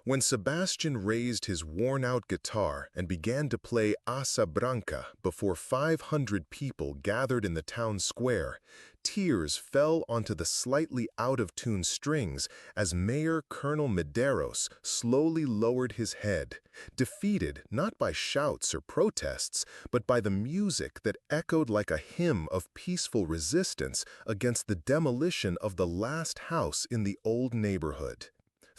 When Sebastian raised his worn-out guitar and began to play Asa Branca before 500 people gathered in the town square, tears fell onto the slightly out-of-tune strings as Mayor Colonel Medeiros slowly lowered his head, defeated not by shouts or protests, but by the music that echoed like a hymn of peaceful resistance against the demolition of the last house in the old neighborhood.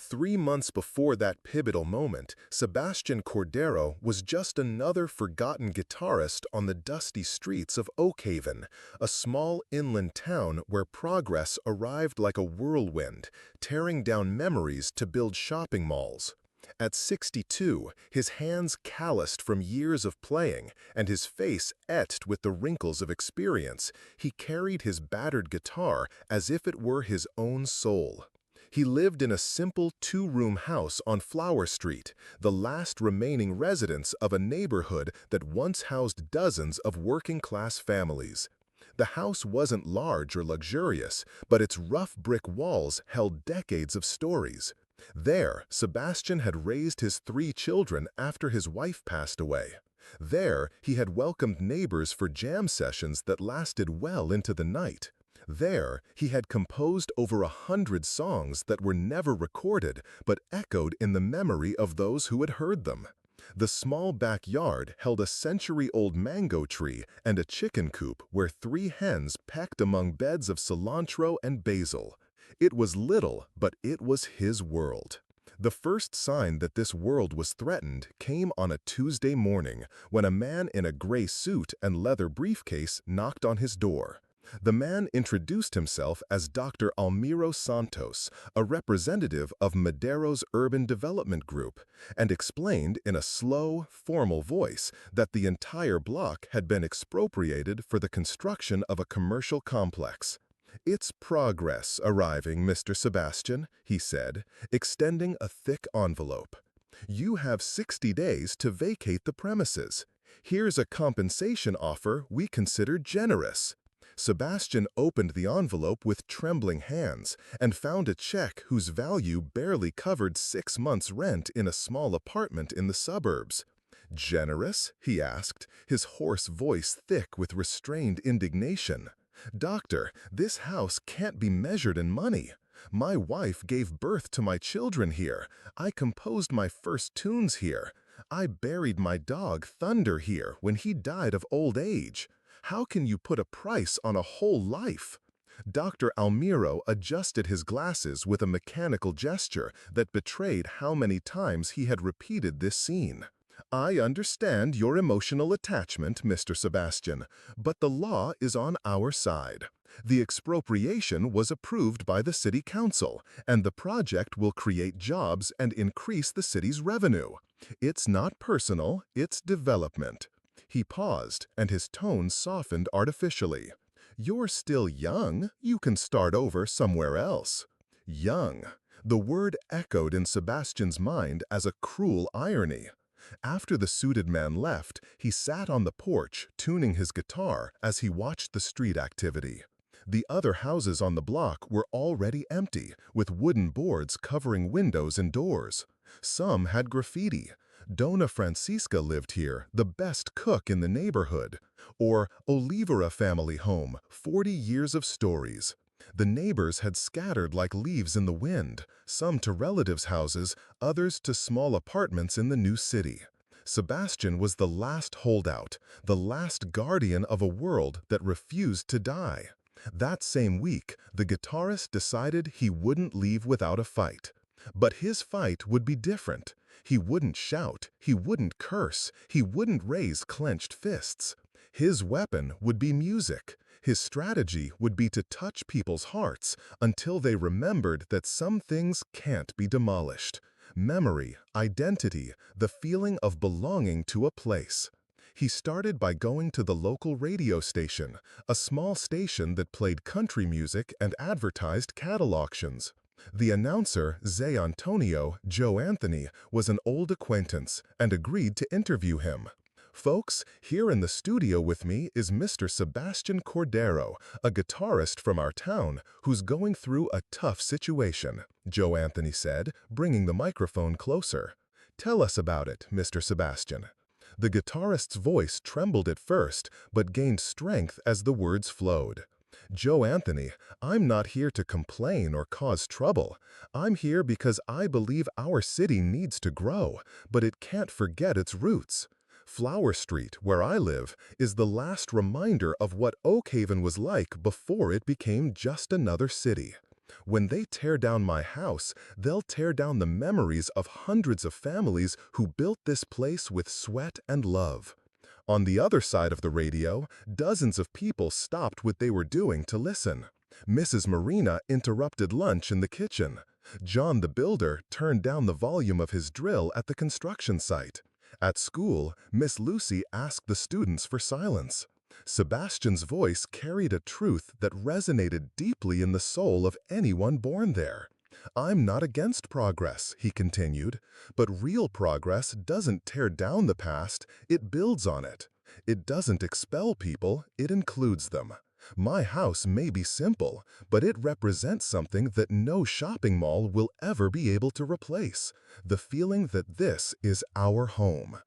3 months before that pivotal moment, Sebastian Cordero was just another forgotten guitarist on the dusty streets of Oakhaven, a small inland town where progress arrived like a whirlwind, tearing down memories to build shopping malls. At 62, his hands calloused from years of playing and his face etched with the wrinkles of experience, he carried his battered guitar as if it were his own soul. He lived in a simple 2-room house on Flower Street, the last remaining residence of a neighborhood that once housed dozens of working-class families. The house wasn't large or luxurious, but its rough brick walls held decades of stories. There, Sebastian had raised his 3 children after his wife passed away. There, he had welcomed neighbors for jam sessions that lasted well into the night. There, he had composed over 100 songs that were never recorded but echoed in the memory of those who had heard them. The small backyard held a century-old mango tree and a chicken coop where 3 hens pecked among beds of cilantro and basil. It was little, but it was his world. The first sign that this world was threatened came on a Tuesday morning when a man in a gray suit and leather briefcase knocked on his door. The man introduced himself as Dr. Almiro Santos, a representative of Medeiros Urban Development Group, and explained in a slow, formal voice that the entire block had been expropriated for the construction of a commercial complex. "It's progress arriving, Mr. Sebastian," he said, extending a thick envelope. "You have 60 days to vacate the premises. Here's a compensation offer we consider generous." Sebastian opened the envelope with trembling hands and found a check whose value barely covered 6 months' rent in a small apartment in the suburbs. "Generous?" he asked, his hoarse voice thick with restrained indignation. "Doctor, this house can't be measured in money. My wife gave birth to my children here. I composed my first tunes here. I buried my dog Thunder here when he died of old age. How can you put a price on a whole life?" Dr. Almiro adjusted his glasses with a mechanical gesture that betrayed how many times he had repeated this scene. "I understand your emotional attachment, Mr. Sebastian, but the law is on our side. The expropriation was approved by the city council, and the project will create jobs and increase the city's revenue. It's not personal, it's development." He paused, and his tone softened artificially. "You're still young. You can start over somewhere else." Young. The word echoed in Sebastian's mind as a cruel irony. After the suited man left, he sat on the porch, tuning his guitar as he watched the street activity. The other houses on the block were already empty, with wooden boards covering windows and doors. Some had graffiti. "Dona Francisca lived here, the best cook in the neighborhood." Or "Olivera family home, 40 years of stories." The neighbors had scattered like leaves in the wind, some to relatives' houses, others to small apartments in the new city. Sebastian was the last holdout, the last guardian of a world that refused to die. That same week, the guitarist decided he wouldn't leave without a fight. But his fight would be different. He wouldn't shout, he wouldn't curse, he wouldn't raise clenched fists. His weapon would be music. His strategy would be to touch people's hearts until they remembered that some things can't be demolished. Memory, identity, the feeling of belonging to a place. He started by going to the local radio station, a small station that played country music and advertised cattle auctions. The announcer, Zé Antonio, Joe Anthony, was an old acquaintance and agreed to interview him. Folks, here in the studio with me is Mr. Sebastian Cordero, a guitarist from our town who's going through a tough situation, Joe Anthony said, bringing the microphone closer. Tell us about it, Mr. Sebastian. The guitarist's voice trembled at first, but gained strength as the words flowed. Joe Anthony, I'm not here to complain or cause trouble. I'm here because I believe our city needs to grow, but it can't forget its roots. Flower Street, where I live, is the last reminder of what Oak Haven was like before it became just another city. When they tear down my house, they'll tear down the memories of hundreds of families who built this place with sweat and love. On the other side of the radio, dozens of people stopped what they were doing to listen. Mrs. Marina interrupted lunch in the kitchen. John the builder turned down the volume of his drill at the construction site. At school, Miss Lucy asked the students for silence. Sebastian's voice carried a truth that resonated deeply in the soul of anyone born there. I'm not against progress, he continued, but real progress doesn't tear down the past, it builds on it. It doesn't expel people, it includes them. My house may be simple, but it represents something that no shopping mall will ever be able to replace, the feeling that this is our home.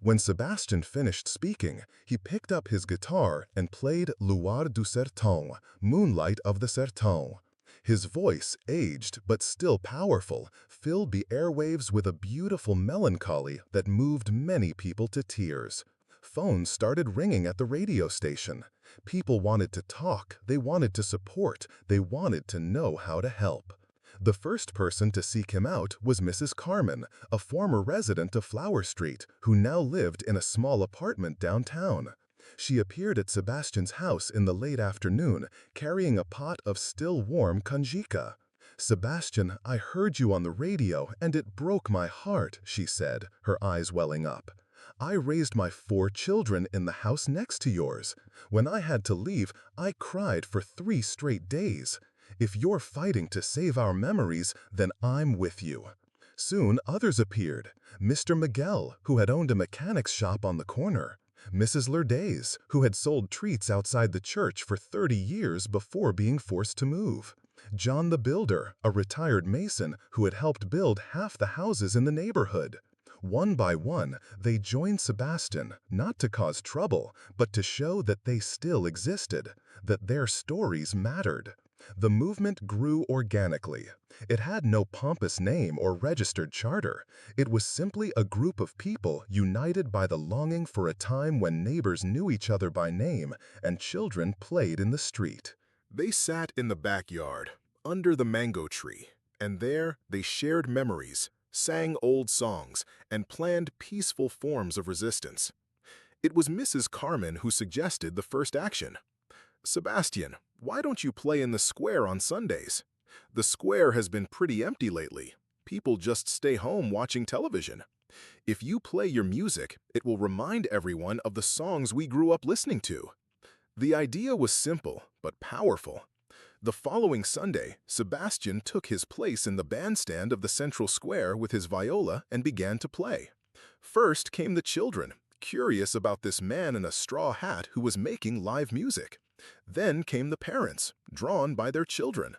When Sebastian finished speaking, he picked up his guitar and played Luar du Sertão, Moonlight of the Sertão. His voice, aged but still powerful, filled the airwaves with a beautiful melancholy that moved many people to tears. Phones started ringing at the radio station. People wanted to talk, they wanted to support, they wanted to know how to help. The first person to seek him out was Mrs. Carmen, a former resident of Flower Street, who now lived in a small apartment downtown. She appeared at Sebastian's house in the late afternoon, carrying a pot of still warm canjica. "Sebastian, I heard you on the radio, and it broke my heart," she said, her eyes welling up. "I raised my 4 children in the house next to yours. When I had to leave, I cried for 3 straight days. If you're fighting to save our memories, then I'm with you." Soon others appeared. Mr. Miguel, who had owned a mechanic's shop on the corner. Mrs. Lourdes, who had sold treats outside the church for 30 years before being forced to move. John the builder, a retired mason who had helped build half the houses in the neighborhood. One by one, they joined Sebastian, not to cause trouble, but to show that they still existed, that their stories mattered. The movement grew organically. It had no pompous name or registered charter. It was simply a group of people united by the longing for a time when neighbors knew each other by name and children played in the street. They sat in the backyard, under the mango tree, and there they shared memories, sang old songs, and planned peaceful forms of resistance. It was Mrs. Carmen who suggested the first action. "Sebastian, why don't you play in the square on Sundays? The square has been pretty empty lately. People just stay home watching television. If you play your music, it will remind everyone of the songs we grew up listening to." The idea was simple, but powerful. The following Sunday, Sebastian took his place in the bandstand of the central square with his viola and began to play. First came the children, curious about this man in a straw hat who was making live music. Then came the parents, drawn by their children.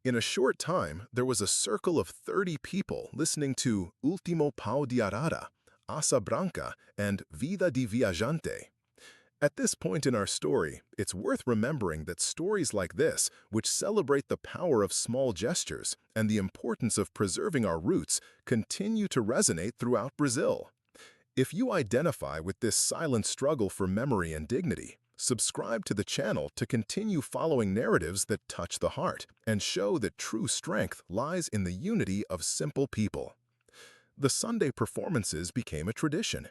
In a short time, there was a circle of 30 people listening to Último Pau de Arara, Asa Branca, and Vida de Viajante. At this point in our story, it's worth remembering that stories like this, which celebrate the power of small gestures and the importance of preserving our roots, continue to resonate throughout Brazil. If you identify with this silent struggle for memory and dignity, subscribe to the channel to continue following narratives that touch the heart and show that true strength lies in the unity of simple people. The Sunday performances became a tradition.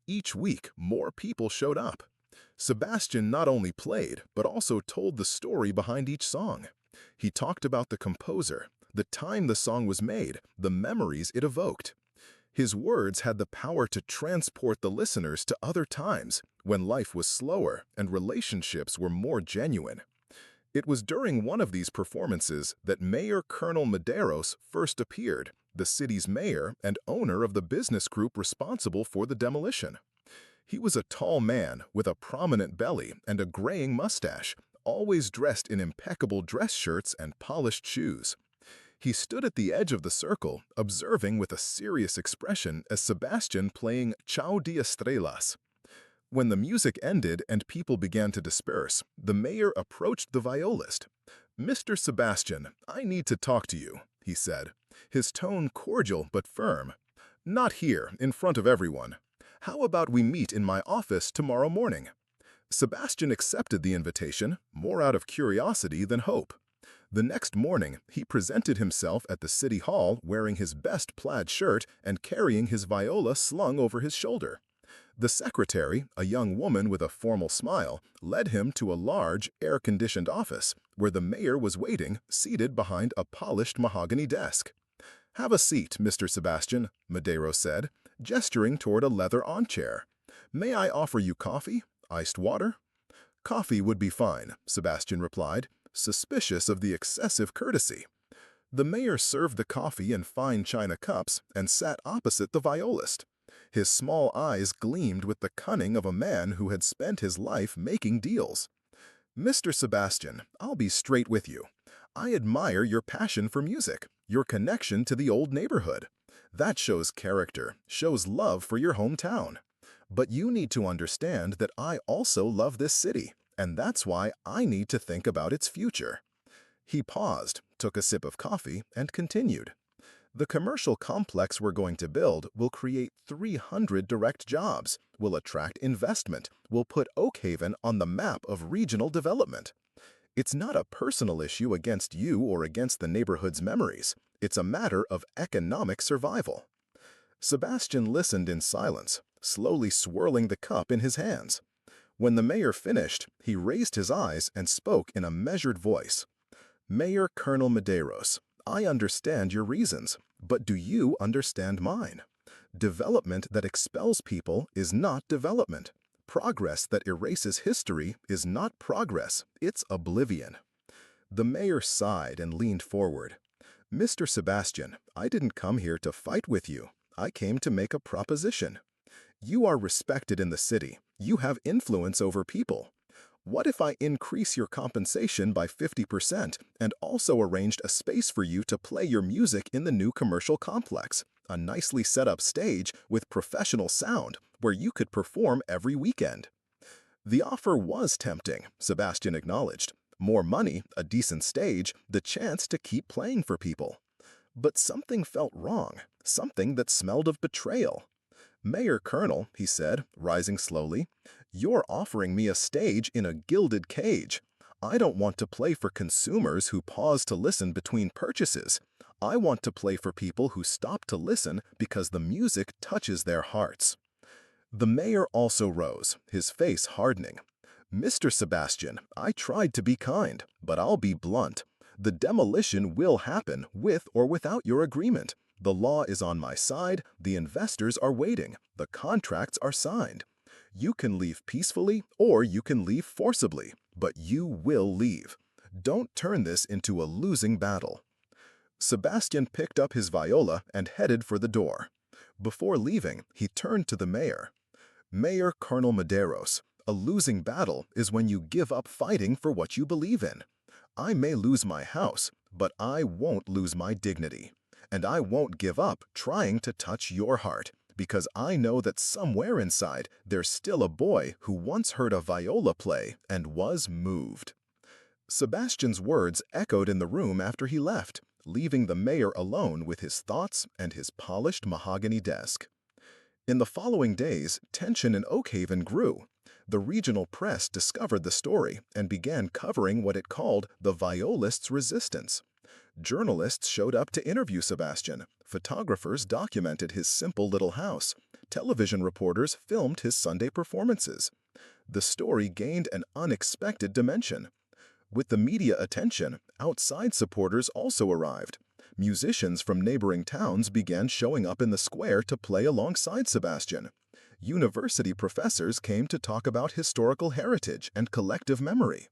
Each week, more people showed up. Sebastian not only played, but also told the story behind each song. He talked about the composer, the time the song was made, the memories it evoked. His words had the power to transport the listeners to other times, when life was slower and relationships were more genuine. It was during one of these performances that Mayor Colonel Medeiros first appeared, the city's mayor and owner of the business group responsible for the demolition. He was a tall man with a prominent belly and a graying mustache, always dressed in impeccable dress shirts and polished shoes. He stood at the edge of the circle, observing with a serious expression as Sebastian playing Chao de Estrellas. When the music ended and people began to disperse, the mayor approached the violist. "Mr. Sebastian, I need to talk to you," he said, his tone cordial but firm. "Not here, in front of everyone. How about we meet in my office tomorrow morning?" Sebastian accepted the invitation, more out of curiosity than hope. The next morning, he presented himself at the city hall wearing his best plaid shirt and carrying his viola slung over his shoulder. The secretary, a young woman with a formal smile, led him to a large, air-conditioned office, where the mayor was waiting, seated behind a polished mahogany desk. "Have a seat, Mr. Sebastian," Medeiros said, gesturing toward a leather armchair. "May I offer you coffee? Iced water?" "Coffee would be fine," Sebastian replied, suspicious of the excessive courtesy. The mayor served the coffee in fine china cups and sat opposite the violist. His small eyes gleamed with the cunning of a man who had spent his life making deals. "Mr. Sebastian, I'll be straight with you. I admire your passion for music, your connection to the old neighborhood. That shows character, shows love for your hometown. But you need to understand that I also love this city, and that's why I need to think about its future." He paused, took a sip of coffee, and continued. "The commercial complex we're going to build will create 300 direct jobs, will attract investment, will put Oakhaven on the map of regional development. It's not a personal issue against you or against the neighborhood's memories. It's a matter of economic survival." Sebastian listened in silence, slowly swirling the cup in his hands. When the mayor finished, he raised his eyes and spoke in a measured voice. "Mayor Colonel Medeiros, I understand your reasons, but do you understand mine? Development that expels people is not development. Progress that erases history is not progress, it's oblivion." The mayor sighed and leaned forward. "Mr. Sebastian, I didn't come here to fight with you. I came to make a proposition. You are respected in the city. You have influence over people. What if I increase your compensation by 50% and also arranged a space for you to play your music in the new commercial complex, a nicely set up stage with professional sound where you could perform every weekend?" The offer was tempting, Sebastian acknowledged. More money, a decent stage, the chance to keep playing for people. But something felt wrong, something that smelled of betrayal. "Mayor Colonel," he said, rising slowly, "you're offering me a stage in a gilded cage. I don't want to play for consumers who pause to listen between purchases. I want to play for people who stop to listen because the music touches their hearts." The mayor also rose, his face hardening. "Mr. Sebastian, I tried to be kind, but I'll be blunt. The demolition will happen with or without your agreement. The law is on my side, the investors are waiting, the contracts are signed. You can leave peacefully or you can leave forcibly, but you will leave. Don't turn this into a losing battle." Sebastian picked up his viola and headed for the door. Before leaving, he turned to the mayor. "Mayor Colonel Medeiros, a losing battle is when you give up fighting for what you believe in. I may lose my house, but I won't lose my dignity. And I won't give up trying to touch your heart, because I know that somewhere inside there's still a boy who once heard a viola play and was moved." Sebastian's words echoed in the room after he left, leaving the mayor alone with his thoughts and his polished mahogany desk. In the following days, tension in Oakhaven grew. The regional press discovered the story and began covering what it called the violist's resistance. Journalists showed up to interview Sebastian. Photographers documented his simple little house. Television reporters filmed his Sunday performances. The story gained an unexpected dimension. With the media attention, outside supporters also arrived. Musicians from neighboring towns began showing up in the square to play alongside Sebastian. University professors came to talk about historical heritage and collective memory.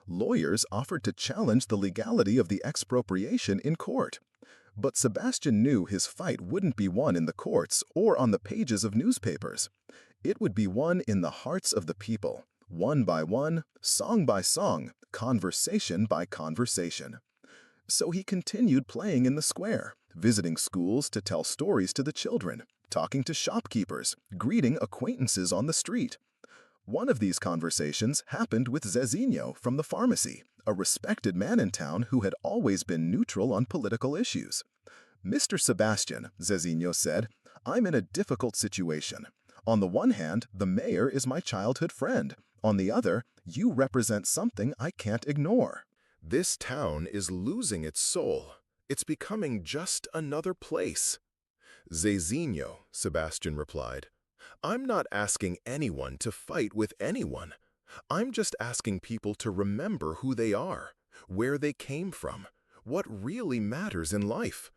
Lawyers offered to challenge the legality of the expropriation in court. But Sebastian knew his fight wouldn't be won in the courts or on the pages of newspapers. It would be won in the hearts of the people, one by one, song by song, conversation by conversation. So he continued playing in the square, visiting schools to tell stories to the children, talking to shopkeepers, greeting acquaintances on the street. One of these conversations happened with Zezinho from the pharmacy, a respected man in town who had always been neutral on political issues. "Mr. Sebastian," Zezinho said, "I'm in a difficult situation. On the one hand, the mayor is my childhood friend. On the other, you represent something I can't ignore." This town is losing its soul. It's becoming just another place. Zezinho, Sebastian replied. I'm not asking anyone to fight with anyone. I'm just asking people to remember who they are, where they came from, what really matters in life.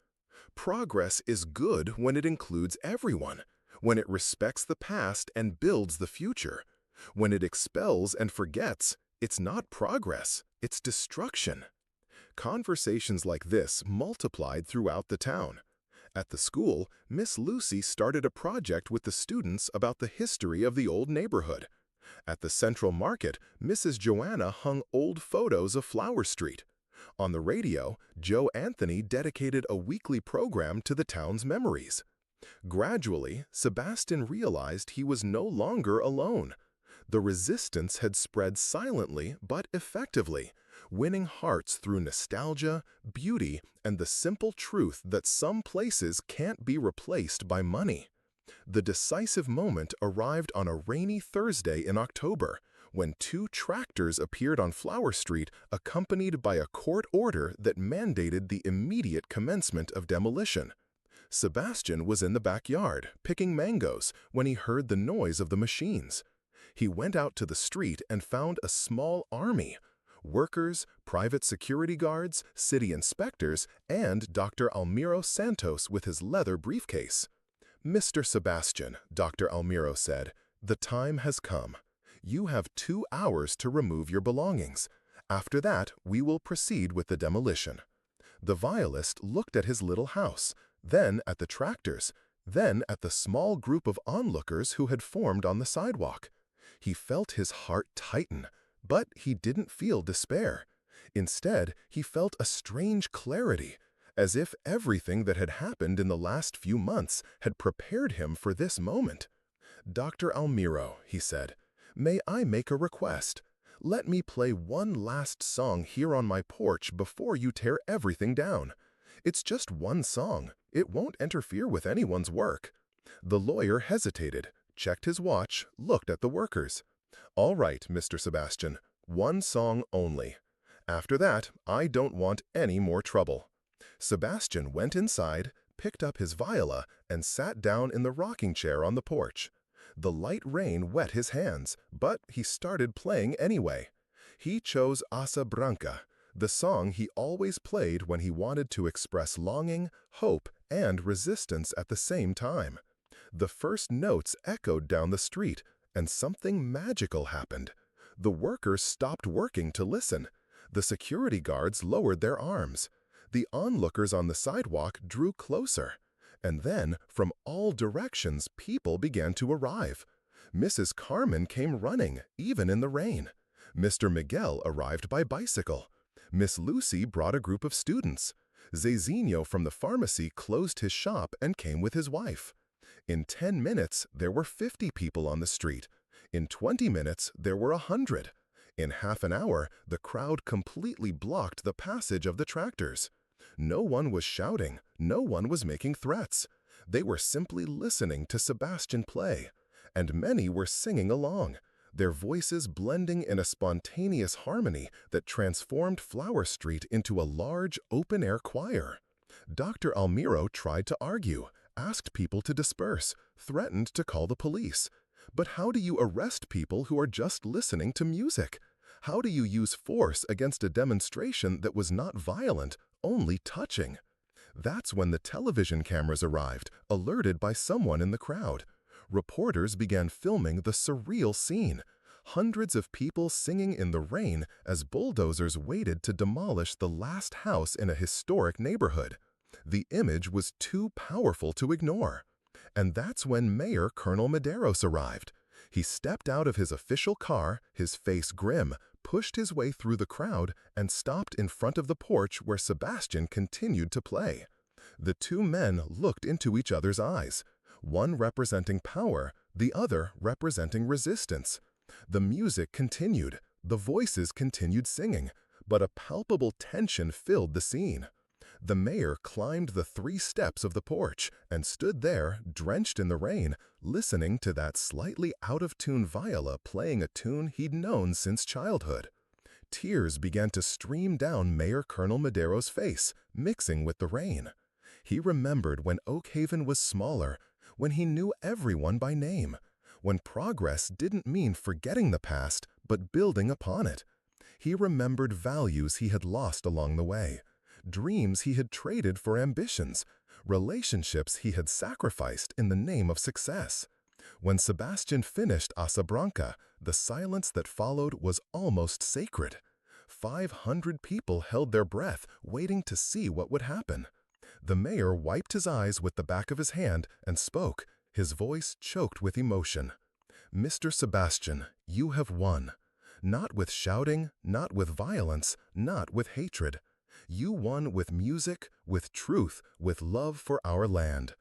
Progress is good when it includes everyone, when it respects the past and builds the future. When it expels and forgets, it's not progress, it's destruction. Conversations like this multiplied throughout the town. At the school, Miss Lucy started a project with the students about the history of the old neighborhood. At the Central Market, Mrs. Joanna hung old photos of Flower Street. On the radio, Joe Anthony dedicated a weekly program to the town's memories. Gradually, Sebastian realized he was no longer alone. The resistance had spread silently but effectively, winning hearts through nostalgia, beauty, and the simple truth that some places can't be replaced by money. The decisive moment arrived on a rainy Thursday in October, when two tractors appeared on Flower Street accompanied by a court order that mandated the immediate commencement of demolition. Sebastian was in the backyard, picking mangoes, when he heard the noise of the machines. He went out to the street and found a small army. Workers, private security guards, city inspectors, and Dr. Almiro Santos with his leather briefcase. "Mr. Sebastian," Dr. Almiro said, "the time has come. You have 2 hours to remove your belongings. After that, we will proceed with the demolition." The violist looked at his little house, then at the tractors, then at the small group of onlookers who had formed on the sidewalk. He felt his heart tighten, but he didn't feel despair. Instead, he felt a strange clarity, as if everything that had happened in the last few months had prepared him for this moment. "Dr. Almiro," he said, "may I make a request? Let me play one last song here on my porch before you tear everything down. It's just one song. It won't interfere with anyone's work." The lawyer hesitated, checked his watch, looked at the workers. "All right, Mr. Sebastian, one song only. After that, I don't want any more trouble." Sebastian went inside, picked up his viola, and sat down in the rocking chair on the porch. The light rain wet his hands, but he started playing anyway. He chose Asa Branca, the song he always played when he wanted to express longing, hope, and resistance at the same time. The first notes echoed down the street, and something magical happened. The workers stopped working to listen. The security guards lowered their arms. The onlookers on the sidewalk drew closer. And then, from all directions, people began to arrive. Mrs. Carmen came running, even in the rain. Mr. Miguel arrived by bicycle. Miss Lucy brought a group of students. Zezinho from the pharmacy closed his shop and came with his wife. In 10 minutes, there were 50 people on the street. In 20 minutes, there were 100. In half an hour, the crowd completely blocked the passage of the tractors. No one was shouting, no one was making threats. They were simply listening to Sebastian play. And many were singing along, their voices blending in a spontaneous harmony that transformed Flower Street into a large, open-air choir. Dr. Almiro tried to argue, asked people to disperse, threatened to call the police. But how do you arrest people who are just listening to music? How do you use force against a demonstration that was not violent, only touching? That's when the television cameras arrived, alerted by someone in the crowd. Reporters began filming the surreal scene. Hundreds of people singing in the rain as bulldozers waited to demolish the last house in a historic neighborhood. The image was too powerful to ignore. And that's when Mayor Colonel Medeiros arrived, He stepped out of his official car, his face grim, pushed his way through the crowd, and stopped in front of the porch where Sebastian continued to play. The two men looked into each other's eyes, one representing power, the other representing resistance. The music continued, the voices continued singing, but a palpable tension filled the scene. The mayor climbed the 3 steps of the porch and stood there, drenched in the rain, listening to that slightly out-of-tune viola playing a tune he'd known since childhood. Tears began to stream down Mayor Colonel Madero's face, mixing with the rain. He remembered when Oak Haven was smaller, when he knew everyone by name, when progress didn't mean forgetting the past, but building upon it. He remembered values he had lost along the way, dreams he had traded for ambitions, relationships he had sacrificed in the name of success. When Sebastian finished Asabranca, the silence that followed was almost sacred. 500 people held their breath, waiting to see what would happen. The mayor wiped his eyes with the back of his hand and spoke, his voice choked with emotion. "Mr. Sebastian, you have won. Not with shouting, not with violence, not with hatred. You won with music, with truth, with love for our land.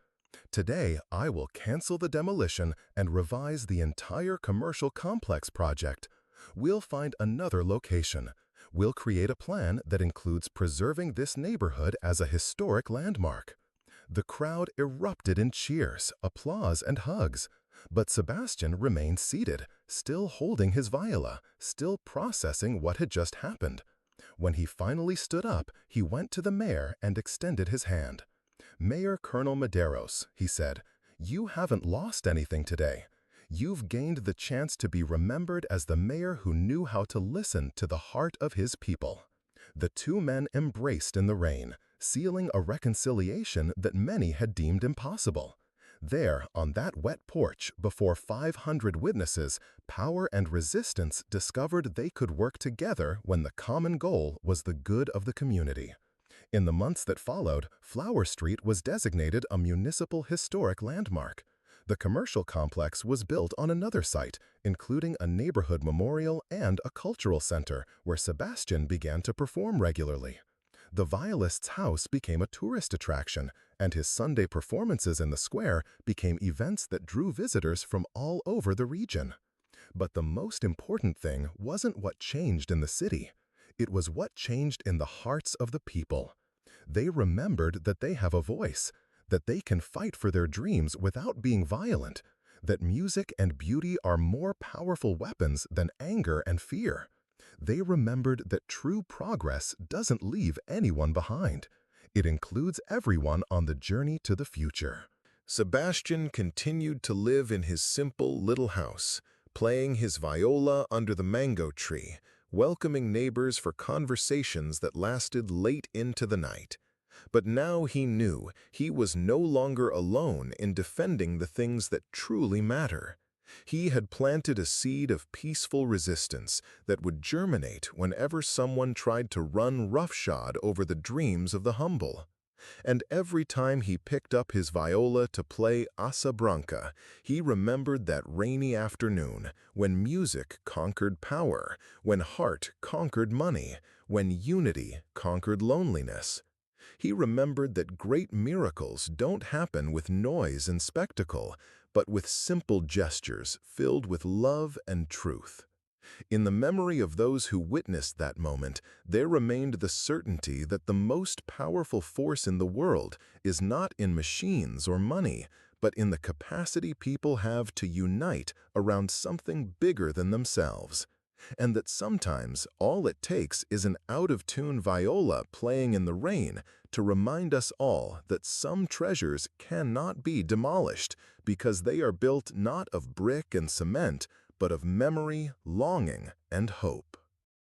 Today, I will cancel the demolition and revise the entire commercial complex project. We'll find another location. We'll create a plan that includes preserving this neighborhood as a historic landmark." The crowd erupted in cheers, applause, and hugs. But Sebastian remained seated, still holding his viola, still processing what had just happened. When he finally stood up, he went to the mayor and extended his hand. "Mayor Colonel Maderos," he said, "you haven't lost anything today. You've gained the chance to be remembered as the mayor who knew how to listen to the heart of his people." The two men embraced in the rain, sealing a reconciliation that many had deemed impossible. There, on that wet porch, before 500 witnesses, power and resistance discovered they could work together when the common goal was the good of the community. In the months that followed, Flower Street was designated a municipal historic landmark. The commercial complex was built on another site, including a neighborhood memorial and a cultural center where Sebastian began to perform regularly. The violist's house became a tourist attraction, and his Sunday performances in the square became events that drew visitors from all over the region. But the most important thing wasn't what changed in the city. It was what changed in the hearts of the people. They remembered that they have a voice, that they can fight for their dreams without being violent, that music and beauty are more powerful weapons than anger and fear. They remembered that true progress doesn't leave anyone behind. It includes everyone on the journey to the future. Sebastian continued to live in his simple little house, playing his viola under the mango tree, welcoming neighbors for conversations that lasted late into the night. But now he knew he was no longer alone in defending the things that truly matter. He had planted a seed of peaceful resistance that would germinate whenever someone tried to run roughshod over the dreams of the humble. And every time he picked up his viola to play Asabranca, he remembered that rainy afternoon when music conquered power, when heart conquered money, when unity conquered loneliness. He remembered that great miracles don't happen with noise and spectacle, but with simple gestures filled with love and truth. In the memory of those who witnessed that moment, there remained the certainty that the most powerful force in the world is not in machines or money, but in the capacity people have to unite around something bigger than themselves. And that sometimes all it takes is an out-of-tune viola playing in the rain to remind us all that some treasures cannot be demolished because they are built not of brick and cement, but of memory, longing, and hope.